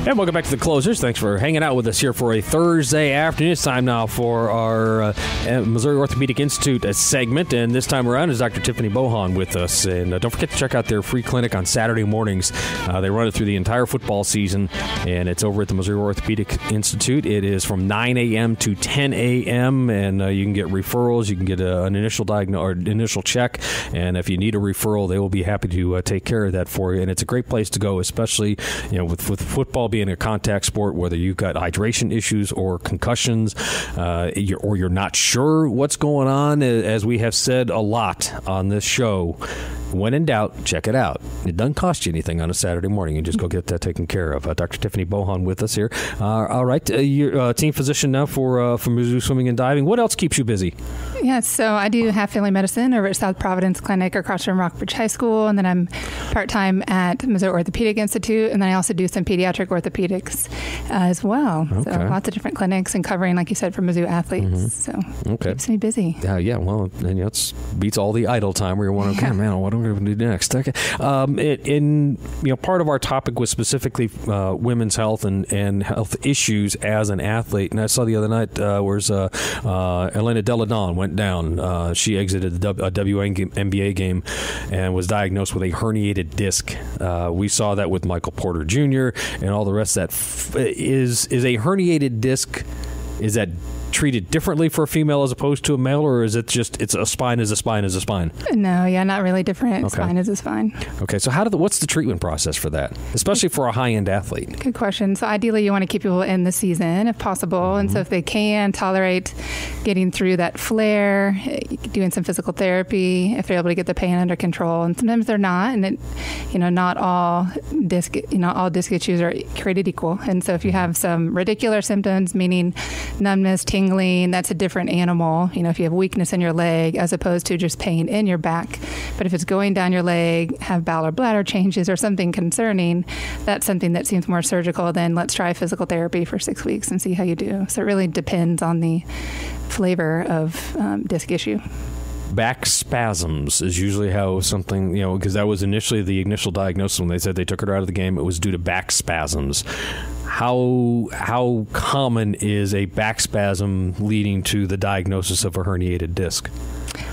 And welcome back to the Closers. Thanks for hanging out with us here for a Thursday afternoon. It's time now for our Missouri Orthopedic Institute segment. And this time around is Dr. Tiffany Bohon with us. And don't forget to check out their free clinic on Saturday mornings. They run it through the entire football season. And it's over at the Missouri Orthopedic Institute. It is from 9 a.m. to 10 a.m. And you can get referrals. You can get an initial check. And if you need a referral, they will be happy to take care of that for you. And it's a great place to go, especially with football being a contact sport, whether you've got hydration issues or concussions, or you're not sure what's going on. As we have said a lot on this show, when in doubt, check it out. It doesn't cost you anything on a Saturday morning. You just go get that taken care of. Dr. Tiffany Bohon with us here. All right, you're team physician now for Mizzou Swimming and Diving. What else keeps you busy? Yes, so I do have family medicine over at South Providence Clinic across from Rockbridge High School, and then I'm part-time at Missouri Orthopedic Institute, and then I also do some pediatric orthopedics as well. Okay. So lots of different clinics and covering, like you said, for Mizzou athletes. So it keeps me busy. Yeah, well, and it beats all the idle time where you're wondering, okay, man, what am I going to do next? Okay. Part of our topic was specifically women's health and health issues as an athlete, and I saw the other night where's Elena Deladon went down. She exited a WNBA game and was diagnosed with a herniated disc. We saw that with Michael Porter Jr. and all the rest of that. Is a herniated disc, is that treated differently for a female as opposed to a male, or is it just it's a spine is a spine is a spine? No, not really different. Okay. Spine is a spine. Okay, so what's the treatment process for that, especially for a high-end athlete? Good question. So ideally you want to keep people in the season if possible, and so if they can tolerate getting through that flare, doing some physical therapy, if they're able to get the pain under control, and sometimes they're not, and not all disc issues are created equal, and so if you have some radicular symptoms, meaning numbness, tingling, that's a different animal. If you have weakness in your leg as opposed to just pain in your back. But if it's going down your leg, have bowel or bladder changes or something concerning, that's something that seems more surgical. Then let's try physical therapy for 6 weeks and see how you do. So it really depends on the flavor of disc issue. Back spasms is usually how something, because that was initially the initial diagnosis when they said they took her out of the game. It was due to back spasms. How common is a back spasm leading to the diagnosis of a herniated disc?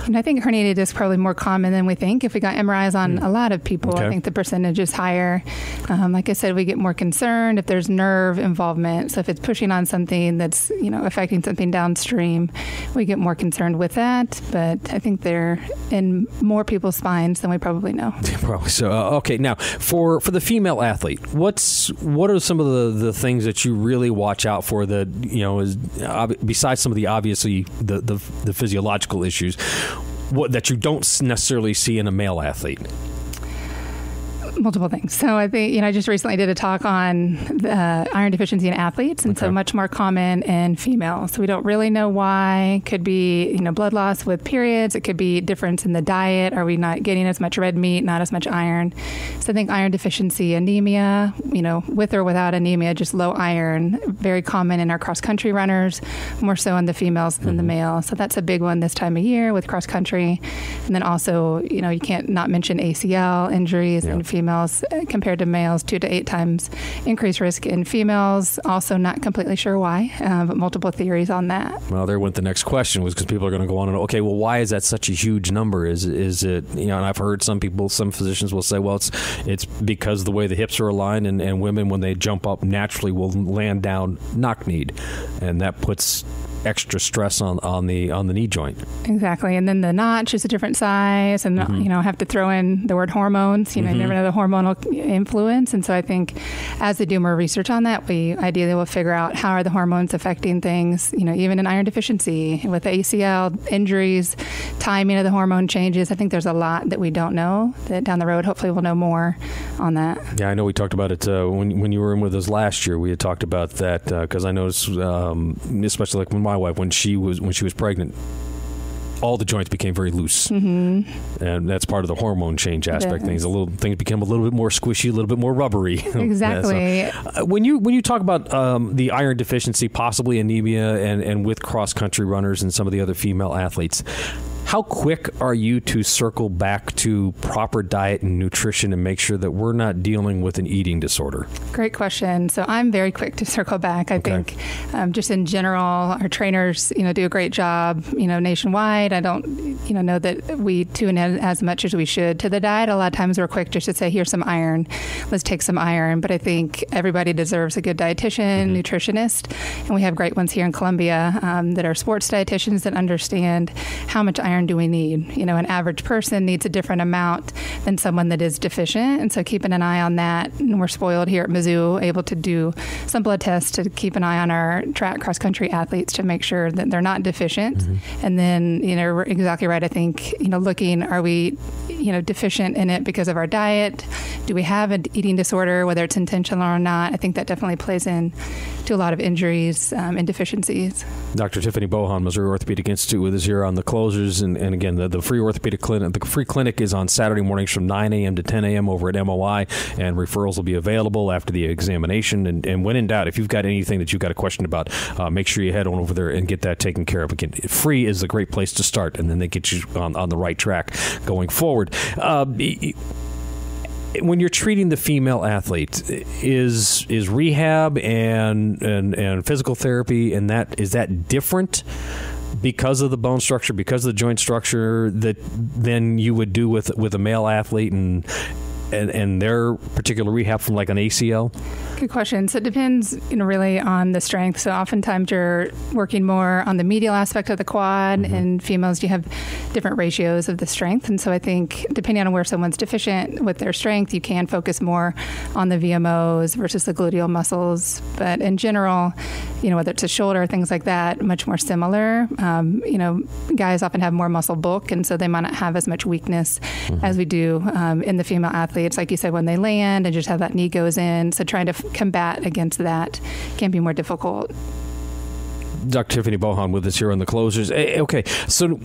And I think herniated disc is probably more common than we think. If we got MRIs on a lot of people, okay, I think the percentage is higher. Like I said, we get more concerned if there's nerve involvement. So if it's pushing on something that's, affecting something downstream, we get more concerned with that. But I think they're in more people's spines than we probably know. Probably so. Okay, now for the female athlete, what are some of the things that you really watch out for that, is besides some of the obviously the physiological issues, that you don't necessarily see in a male athlete? Multiple things. So I think, I just recently did a talk on iron deficiency in athletes, and so much more common in females. So we don't really know why. Could be, blood loss with periods. It could be difference in the diet. Are we not getting as much red meat, not as much iron? So I think iron deficiency, anemia, with or without anemia, just low iron, very common in our cross-country runners, more so in the females than the males. So that's a big one this time of year with cross-country. And then also, you can't not mention ACL injuries in females compared to males, 2 to 8 times increased risk in females. Also not completely sure why, but multiple theories on that. Well, there went the next question, was because people are going to go on and, okay, well, why is that such a huge number? Is it, and I've heard some physicians will say, well, it's because the way the hips are aligned, and women, when they jump up, naturally will land down knock-kneed, and that puts extra stress on the knee joint. Exactly. And then the notch is a different size, and have to throw in the word hormones. You never know the hormonal influence. And so I think as they do more research on that, we ideally will figure out how are the hormones affecting things, even in iron deficiency, with ACL injuries, timing of the hormone changes. I think there's a lot that we don't know that down the road, hopefully we'll know more on that. Yeah, I know we talked about it when you were in with us last year. We had talked about that because I noticed, especially like when my wife, when she was pregnant, all the joints became very loose, and that's part of the hormone change aspect. Things became a little bit more squishy, a little bit more rubbery. Exactly. So, when you talk about the iron deficiency, possibly anemia, and with cross country runners and some of the other female athletes, How quick are you to circle back to proper diet and nutrition and make sure that we're not dealing with an eating disorder? Great question. So I'm very quick to circle back. I think just in general, our trainers, do a great job, nationwide. I don't, know that we tune in as much as we should to the diet. A lot of times we're quick just to say, here's some iron, let's take some iron. But I think everybody deserves a good dietitian, nutritionist. And we have great ones here in Columbia that are sports dietitians that understand how much iron do we need. An average person needs a different amount than someone that is deficient. And so keeping an eye on that. And we're spoiled here at Mizzou, able to do some blood tests to keep an eye on our track cross-country athletes to make sure that they're not deficient. And then, we're exactly right. I think, looking, are we, deficient in it because of our diet? Do we have an eating disorder, whether it's intentional or not? I think that definitely plays in to a lot of injuries and deficiencies. Dr. Tiffany Bohon, Missouri Orthopedic Institute, with us here on the closers. And again, the free orthopedic clinic, the free clinic is on Saturday mornings from 9 a.m. to 10 a.m. over at MOI, and referrals will be available after the examination. And when in doubt, if you've got anything that you've got a question about, make sure you head on over there and get that taken care of. Again, free is a great place to start, and then they get you on the right track going forward. When you're treating the female athlete, is rehab and physical therapy, and is that different because of the bone structure, because of the joint structure, that than you would do with a male athlete and their particular rehab from like an ACL? Good question. So it depends, really on the strength. So oftentimes you're working more on the medial aspect of the quad, and females, you have different ratios of the strength. And so I think depending on where someone's deficient with their strength, you can focus more on the VMOs versus the gluteal muscles. But in general, whether it's a shoulder, things like that, much more similar. Guys often have more muscle bulk, and so they might not have as much weakness as we do in the female athletes. Like you said, when they land and just have that knee goes in. So trying to combat against that can be more difficult. Dr. Tiffany Bohon with us here on the closers. Okay, so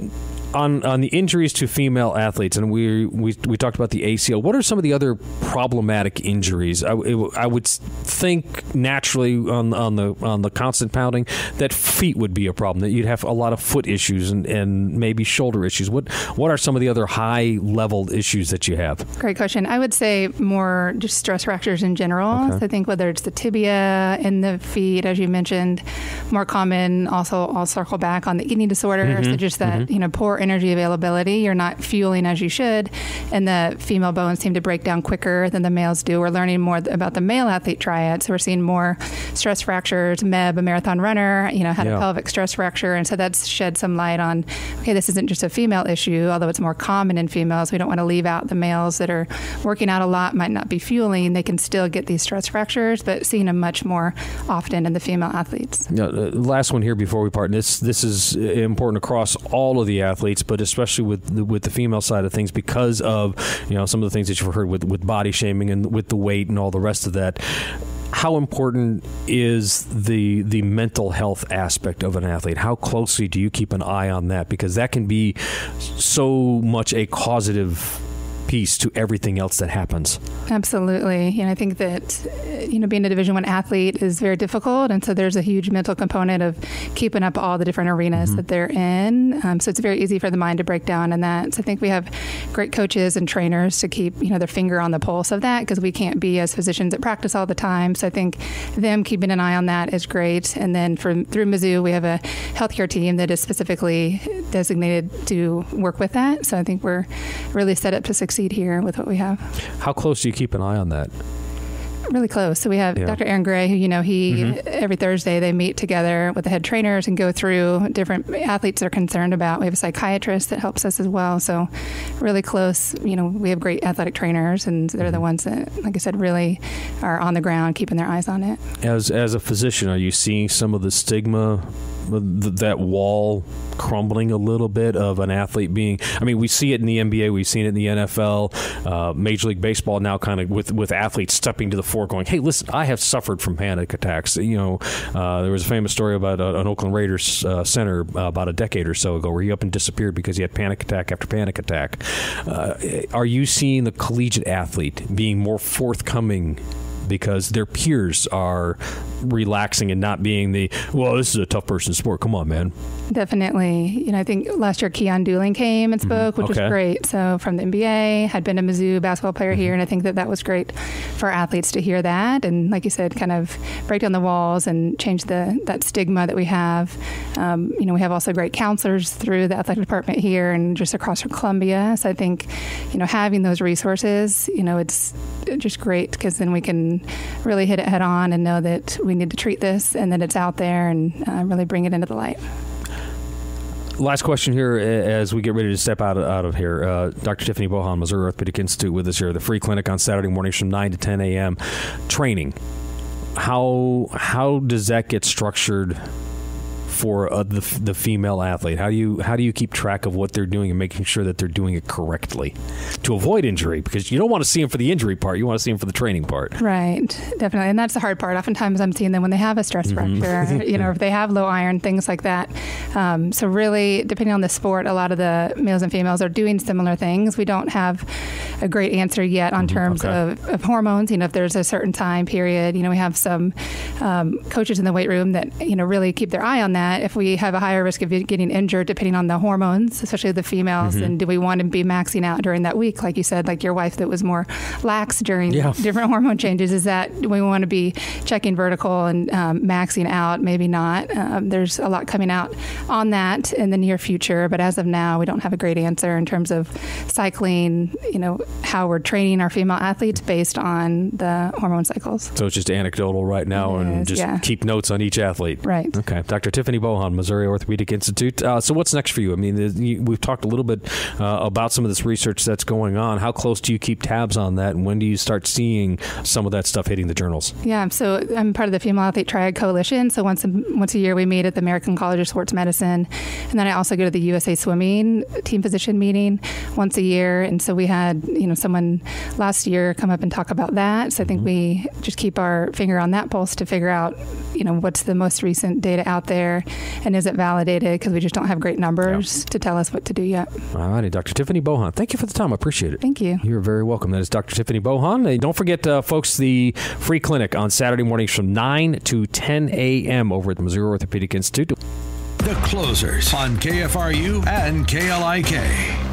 on the injuries to female athletes, and we talked about the ACL. What are some of the other problematic injuries? I would think naturally on the constant pounding that feet would be a problem. That you'd have a lot of foot issues and maybe shoulder issues. What are some of the other high level issues that you have? Great question. I would say more just stress fractures in general. Okay. So I think whether it's the tibia in the feet, as you mentioned, more common. Also, I'll circle back on the eating disorder. So just that poor energy availability, you're not fueling as you should, and the female bones seem to break down quicker than the males do. We're learning more about the male athlete triad, so we're seeing more stress fractures. Meb, a marathon runner, had a pelvic stress fracture, and so that's shed some light on, okay, this isn't just a female issue, although it's more common in females. We don't want to leave out the males that are working out a lot, might not be fueling. They can still get these stress fractures, but seeing them much more often in the female athletes. Last one here before we part. This is important across all of the athletes, but especially with the female side of things, because of some of the things that you've heard with body shaming and with the weight and all the rest of that. How important is the mental health aspect of an athlete? How closely do you keep an eye on that? Because that can be so much a causative piece to everything else that happens. Absolutely. I think that, being a Division I athlete is very difficult. And so there's a huge mental component of keeping up all the different arenas that they're in. So it's very easy for the mind to break down in that. So I think we have great coaches and trainers to keep, their finger on the pulse of that, because we can't be as physicians at practice all the time. So I think them keeping an eye on that is great. And then through Mizzou, we have a healthcare team that is specifically designated to work with that. So I think we're really set up to succeed here with what we have. How close do you keep an eye on that? Really close. So we have Dr. Aaron Gray, who, every Thursday they meet together with the head trainers and go through different athletes they're concerned about. We have a psychiatrist that helps us as well. So really close. We have great athletic trainers, and they're the ones that, like I said, really are on the ground, keeping their eyes on it. As a physician, are you seeing some of the stigma, that wall crumbling a little bit of an athlete being, we see it in the NBA, we've seen it in the NFL, Major League Baseball now kind of with athletes stepping to the fore going, hey, listen, I have suffered from panic attacks. There was a famous story about an Oakland Raiders center about a decade or so ago where he up and disappeared because he had panic attack after panic attack. Are you seeing the collegiate athlete being more forthcoming because their peers are relaxing and not being well, this is a tough person's sport. Come on, man. Definitely. I think last year Keon Dooling came and spoke, which was great. So from the NBA, had been a Mizzou basketball player here, and I think that was great for athletes to hear that. And like you said, kind of break down the walls and change that stigma that we have. We have also great counselors through the athletic department here and just across from Columbia. So I think, having those resources, it's just great because then we can really hit it head on and know that we need to treat this and that it's out there and really bring it into the light. Last question here as we get ready to step out of here. Dr. Tiffany Bohon, Missouri Orthopedic Institute with us here. The free clinic on Saturday mornings from 9 to 10 a.m. Training. How does that get structured for the female athlete? How do you keep track of what they're doing and making sure that they're doing it correctly to avoid injury? Because you don't want to see them for the injury part. You want to see them for the training part. Right. Definitely. And that's the hard part. Oftentimes I'm seeing them when they have a stress fracture, if they have low iron, things like that. So really, depending on the sport, a lot of the males and females are doing similar things. We don't have a great answer yet on terms of hormones. If there's a certain time period, we have some coaches in the weight room that, really keep their eye on that. If we have a higher risk of getting injured, depending on the hormones, especially the females, and do we want to be maxing out during that week? Like you said, like your wife that was more lax during different hormone changes, is that we want to be checking vertical and maxing out? Maybe not. There's a lot coming out on that in the near future, but as of now, we don't have a great answer in terms of cycling, how we're training our female athletes based on the hormone cycles. So it's just anecdotal right now and just keep notes on each athlete. Right. Okay. Dr. Tiffany Bohon, Missouri Orthopedic Institute. So what's next for you? I mean, we've talked a little bit about some of this research that's going on. How close do you keep tabs on that, and when do you start seeing some of that stuff hitting the journals? Yeah, so I'm part of the Female Athlete Triad Coalition. So once a year we meet at the American College of Sports Medicine, and then I also go to the USA Swimming team physician meeting once a year. And so we had someone last year come up and talk about that. So I think we just keep our finger on that pulse to figure out what's the most recent data out there, and is it validated, because we just don't have great numbers to tell us what to do yet. All righty, Dr. Tiffany Bohon, thank you for the time. I appreciate it. Thank you. You're very welcome. That is Dr. Tiffany Bohon. Hey, don't forget, folks, the free clinic on Saturday mornings from 9 to 10 a.m. over at the Missouri Orthopedic Institute. The Closers on KFRU and KLIK.